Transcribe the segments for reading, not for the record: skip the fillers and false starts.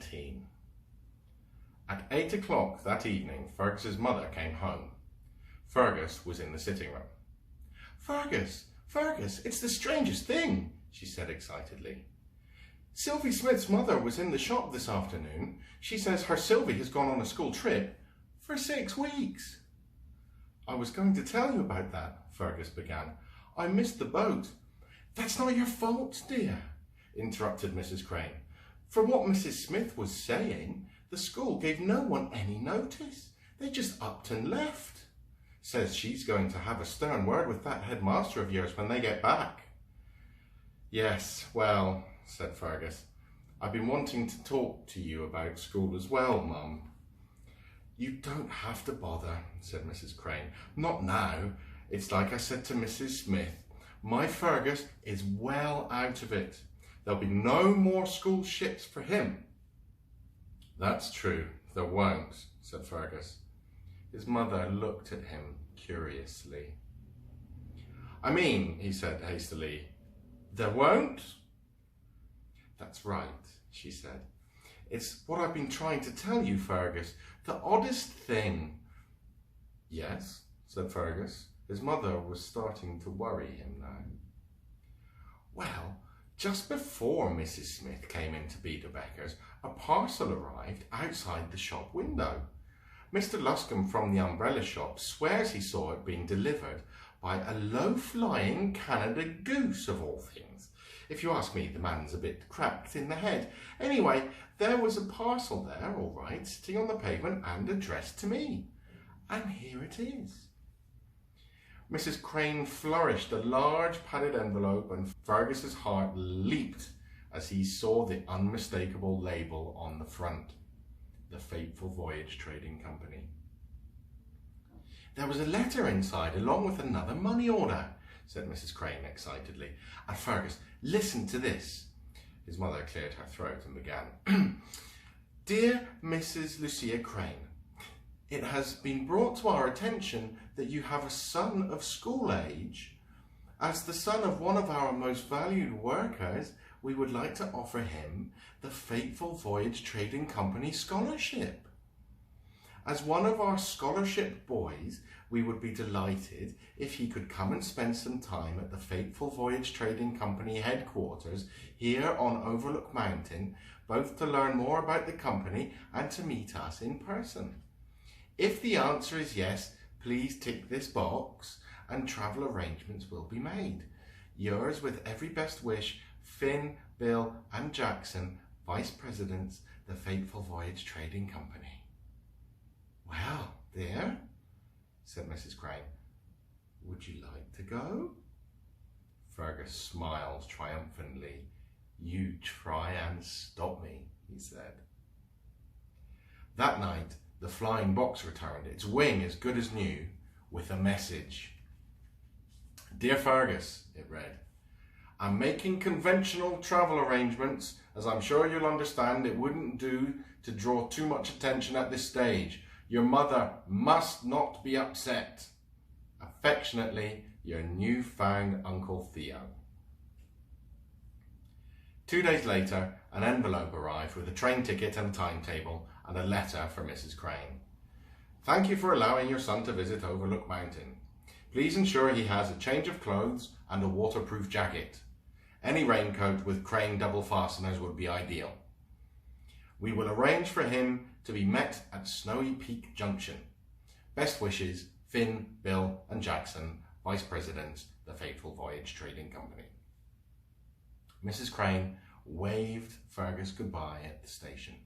19. At 8 o'clock that evening, Fergus's mother came home. Fergus was in the sitting room. "Fergus, Fergus, it's the strangest thing," she said excitedly. "Sylvie Smith's mother was in the shop this afternoon. She says her Sylvie has gone on a school trip for 6 weeks. "I was going to tell you about that," Fergus began. "I missed the boat." "That's not your fault, dear," interrupted Mrs. Crane. "From what Mrs. Smith was saying, the school gave no one any notice. They just upped and left. Says she's going to have a stern word with that headmaster of yours when they get back." "Yes, well," said Fergus, "I've been wanting to talk to you about school as well, Mum." "You don't have to bother," said Mrs. Crane. "Not now. It's like I said to Mrs. Smith. My Fergus is well out of it. There'll be no more school ships for him." "That's true, there won't," said Fergus. His mother looked at him curiously. "I mean," he said hastily, "there won't?" "That's right," she said. "It's what I've been trying to tell you, Fergus. The oddest thing." "Yes," said Fergus. His mother was starting to worry him now. "Well, just before Mrs. Smith came into Beederbecker's, a parcel arrived outside the shop window. Mr. Luscombe from the umbrella shop swears he saw it being delivered by a low-flying Canada goose, of all things. If you ask me, the man's a bit cracked in the head. Anyway, there was a parcel there, all right, sitting on the pavement and addressed to me. And here it is." Mrs. Crane flourished a large padded envelope, and Fergus's heart leaped as he saw the unmistakable label on the front. The Fateful Voyage Trading Company. "There was a letter inside along with another money order," said Mrs. Crane excitedly. "And Fergus, listen to this." His mother cleared her throat and began. "Dear Mrs. Lucia Crane, it has been brought to our attention that you have a son of school age. As the son of one of our most valued workers, we would like to offer him the Fateful Voyage Trading Company scholarship. As one of our scholarship boys, we would be delighted if he could come and spend some time at the Fateful Voyage Trading Company headquarters here on Overlook Mountain, both to learn more about the company and to meet us in person. If the answer is yes, please tick this box and travel arrangements will be made. Yours with every best wish, Finn, Bill and Jackson, Vice Presidents, the Fateful Voyage Trading Company." "Well, dear," said Mrs. Crane, "would you like to go?" Fergus smiled triumphantly. "You try and stop me," he said. That night, the flying box returned, its wing as good as new, with a message. "Dear Fergus," it read, "I'm making conventional travel arrangements. As I'm sure you'll understand, it wouldn't do to draw too much attention at this stage. Your mother must not be upset. Affectionately, your newfound Uncle Theo." 2 days later, an envelope arrived with a train ticket and timetable and a letter for Mrs. Crane. "Thank you for allowing your son to visit Overlook Mountain. Please ensure he has a change of clothes and a waterproof jacket. Any raincoat with Crane double fasteners would be ideal. We will arrange for him to be met at Snowy Peak Junction. Best wishes, Finn, Bill and Jackson, Vice Presidents, the Fateful Voyage Trading Company." Mrs. Crane waved Fergus goodbye at the station.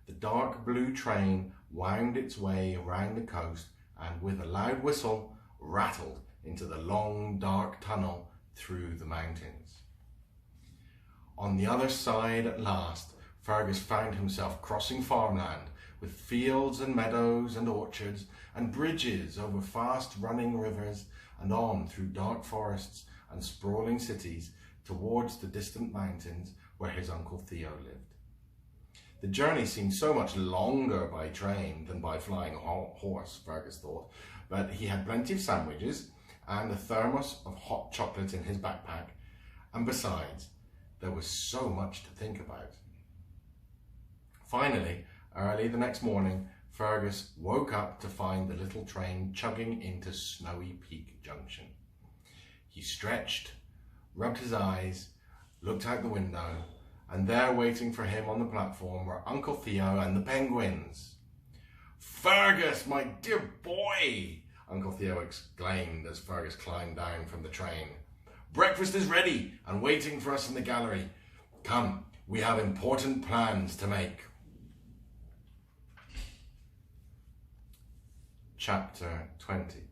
The dark blue train wound its way around the coast and with a loud whistle rattled into the long dark tunnel through the mountains. On the other side at last, Fergus found himself crossing farmland with fields and meadows and orchards and bridges over fast-running rivers and on through dark forests and sprawling cities towards the distant mountains where his Uncle Theo lived. The journey seemed so much longer by train than by flying horse, Fergus thought, but he had plenty of sandwiches and a thermos of hot chocolate in his backpack, and besides, there was so much to think about. Finally, early the next morning, Fergus woke up to find the little train chugging into Snowy Peak Junction. He stretched, rubbed his eyes, looked out the window, and there waiting for him on the platform were Uncle Theo and the penguins. "Fergus, my dear boy!" Uncle Theo exclaimed as Fergus climbed down from the train. "Breakfast is ready and waiting for us in the gallery. Come, we have important plans to make." Chapter 20.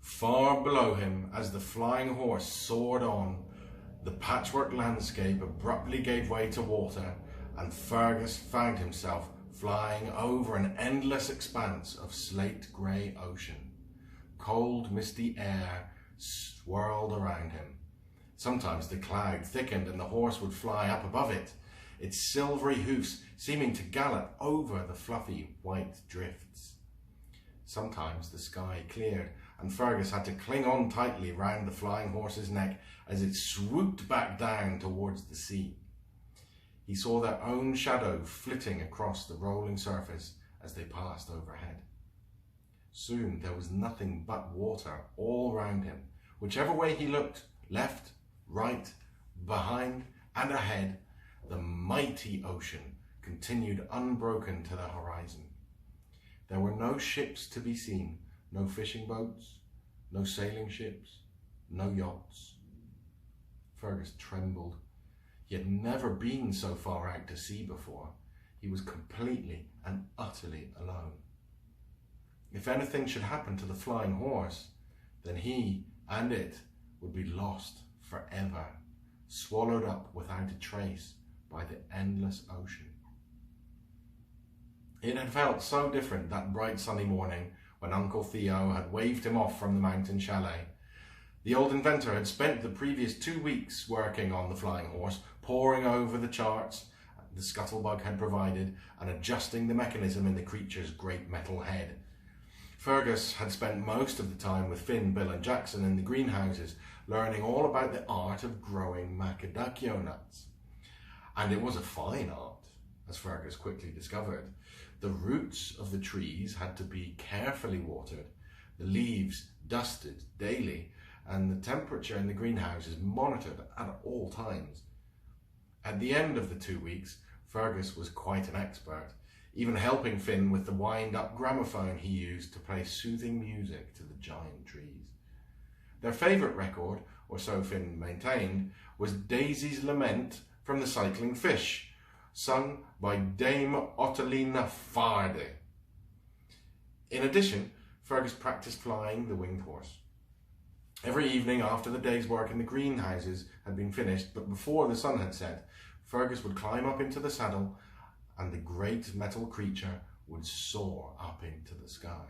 Far below him, as the flying horse soared on, the patchwork landscape abruptly gave way to water, and Fergus found himself flying over an endless expanse of slate-grey ocean. Cold, misty air swirled around him. Sometimes the cloud thickened and the horse would fly up above it, its silvery hoofs seeming to gallop over the fluffy white drifts. Sometimes the sky cleared and Fergus had to cling on tightly round the flying horse's neck as it swooped back down towards the sea. He saw their own shadow flitting across the rolling surface as they passed overhead. Soon there was nothing but water all round him. Whichever way he looked, left, right, behind, and ahead, the mighty ocean continued unbroken to the horizon. There were no ships to be seen, no fishing boats, no sailing ships, no yachts. Fergus trembled. He had never been so far out to sea before. He was completely and utterly alone. If anything should happen to the flying horse, then he and it would be lost forever, swallowed up without a trace by the endless ocean. It had felt so different that bright sunny morning when Uncle Theo had waved him off from the mountain chalet. The old inventor had spent the previous 2 weeks working on the flying horse, poring over the charts the scuttlebug had provided and adjusting the mechanism in the creature's great metal head. Fergus had spent most of the time with Finn, Bill and Jackson in the greenhouses, learning all about the art of growing macadamia nuts. And it was a fine art, as Fergus quickly discovered. The roots of the trees had to be carefully watered, the leaves dusted daily, and the temperature in the greenhouses monitored at all times. At the end of the 2 weeks, Fergus was quite an expert, even helping Finn with the wind-up gramophone he used to play soothing music to the giant trees. Their favourite record, or so Finn maintained, was Daisy's Lament from the Cycling Fish, sung by Dame Ottilina Farde. In addition, Fergus practiced flying the winged horse. Every evening after the day's work in the greenhouses had been finished, but before the sun had set, Fergus would climb up into the saddle and the great metal creature would soar up into the sky.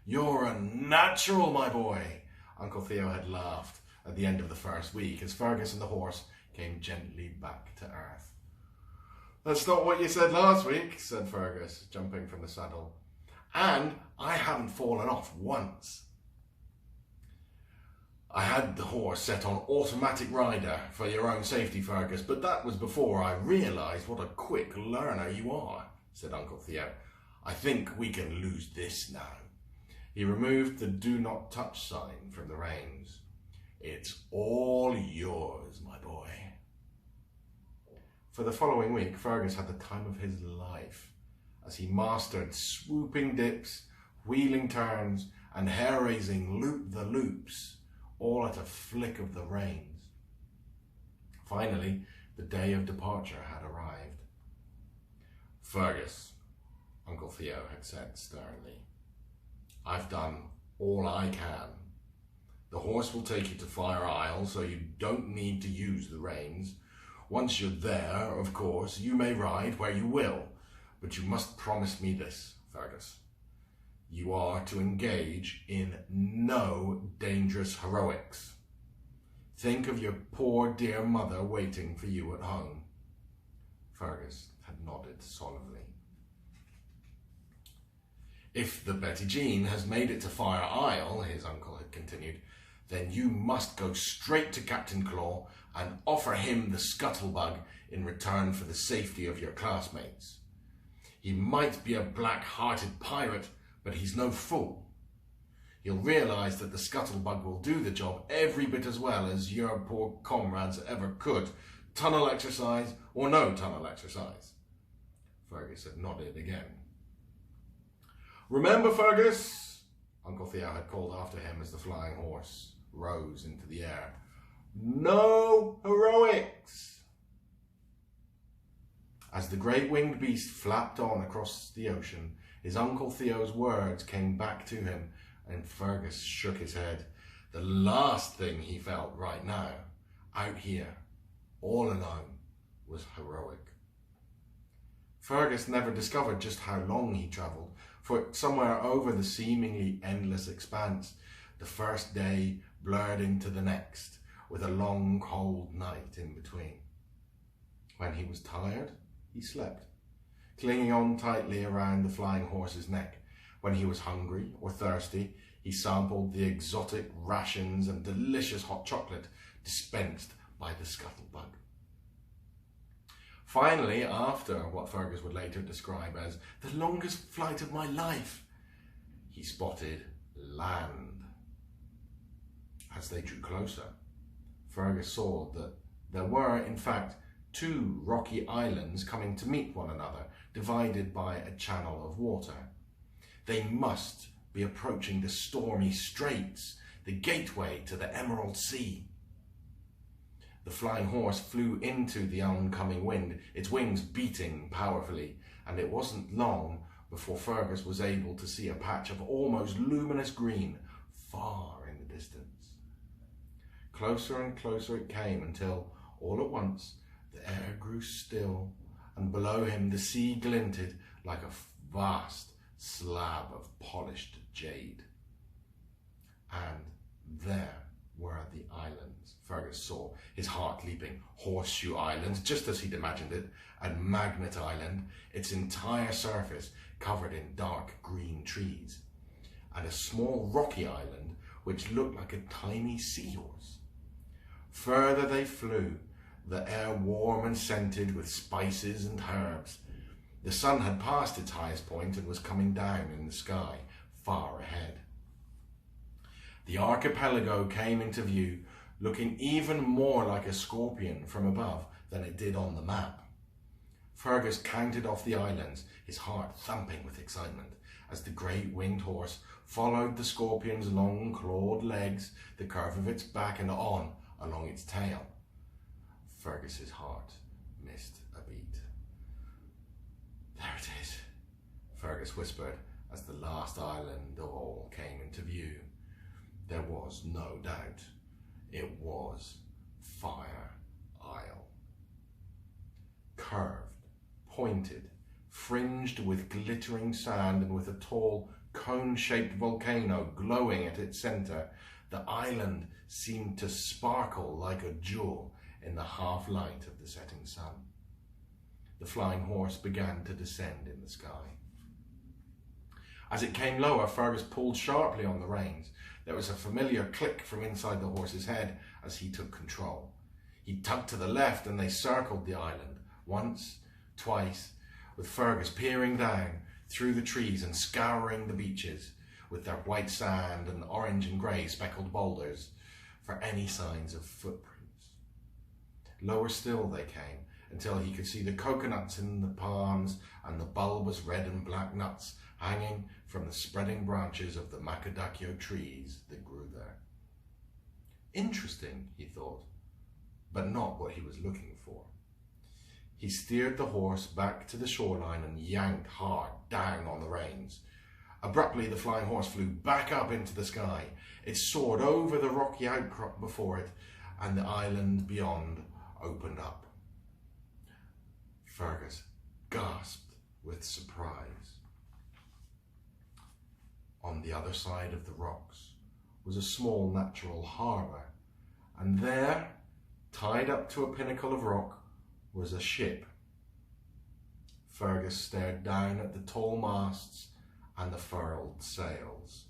"You're a natural, my boy," Uncle Theo had laughed at the end of the first week as Fergus and the horse came gently back to earth. "That's not what you said last week," said Fergus, jumping from the saddle. "And I haven't fallen off once." "I had the horse set on automatic rider for your own safety, Fergus, but that was before I realised what a quick learner you are," said Uncle Theo. "I think we can lose this now." He removed the "do not touch" sign from the reins. "It's all yours, my boy." For the following week, Fergus had the time of his life as he mastered swooping dips, wheeling turns, and hair-raising loop-the-loops, all at a flick of the reins. Finally, the day of departure had arrived. "Fergus," Uncle Theo had said sternly, "I've done all I can. The horse will take you to Fire Isle, so you don't need to use the reins. Once you're there, of course, you may ride where you will, but you must promise me this, Fergus. You are to engage in no dangerous heroics. Think of your poor dear mother waiting for you at home." Fergus had nodded solemnly. "If the Betty Jean has made it to Fire Isle," his uncle had continued, then you must go straight to Captain Claw and offer him the scuttlebug in return for the safety of your classmates. He might be a black-hearted pirate, but he's no fool. He'll realise that the scuttlebug will do the job every bit as well as your poor comrades ever could, tunnel exercise or no tunnel exercise. Fergus had nodded again. Remember, Fergus, Uncle Theo had called after him as the flying horse rose into the air. No heroics! As the great winged beast flapped on across the ocean, his Uncle Theo's words came back to him, and Fergus shook his head. The last thing he felt right now, out here, all alone, was heroic. Fergus never discovered just how long he travelled, for somewhere over the seemingly endless expanse, the first day blurred into the next, with a long cold night in between. When he was tired, he slept, clinging on tightly around the flying horse's neck. When he was hungry or thirsty, he sampled the exotic rations and delicious hot chocolate dispensed by the scuttlebug. Finally, after what Fergus would later describe as the longest flight of my life, he spotted land. As they drew closer, Fergus saw that there were, in fact, two rocky islands coming to meet one another, divided by a channel of water. They must be approaching the stormy straits, the gateway to the Emerald Sea. The flying horse flew into the oncoming wind, its wings beating powerfully, and it wasn't long before Fergus was able to see a patch of almost luminous green far in the distance. Closer and closer it came until, all at once, the air grew still, and below him the sea glinted like a vast slab of polished jade. And there were the islands Fergus saw, his heart leaping. Horseshoe Island, just as he'd imagined it, and Magnet Island, its entire surface covered in dark green trees, and a small rocky island which looked like a tiny seahorse. Further they flew, the air warm and scented with spices and herbs. The sun had passed its highest point and was coming down in the sky, far ahead. The archipelago came into view, looking even more like a scorpion from above than it did on the map. Fergus counted off the islands, his heart thumping with excitement, as the great winged horse followed the scorpion's long clawed legs, the curve of its back, and on along its tail. Fergus's heart missed a beat. There it is, Fergus whispered as the last island of all came into view. There was no doubt. It was Fire Isle. Curved, pointed, fringed with glittering sand, and with a tall, cone-shaped volcano glowing at its centre, the island seemed to sparkle like a jewel in the half-light of the setting sun. The flying horse began to descend in the sky. As it came lower, Fergus pulled sharply on the reins. There was a familiar click from inside the horse's head as he took control. He tugged to the left and they circled the island, once, twice, with Fergus peering down through the trees and scouring the beaches with their white sand and orange and grey speckled boulders for any signs of footprints. Lower still they came, until he could see the coconuts in the palms and the bulbous red and black nuts hanging from the spreading branches of the macadaccio trees that grew there. Interesting, he thought, but not what he was looking for. He steered the horse back to the shoreline and yanked hard down on the reins. Abruptly, the flying horse flew back up into the sky. It soared over the rocky outcrop before it, and the island beyond opened up. Fergus gasped with surprise. On the other side of the rocks was a small natural harbour, and there, tied up to a pinnacle of rock, was a ship. Fergus stared down at the tall masts and the furled sails.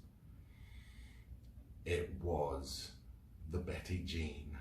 It was the Betty Jean.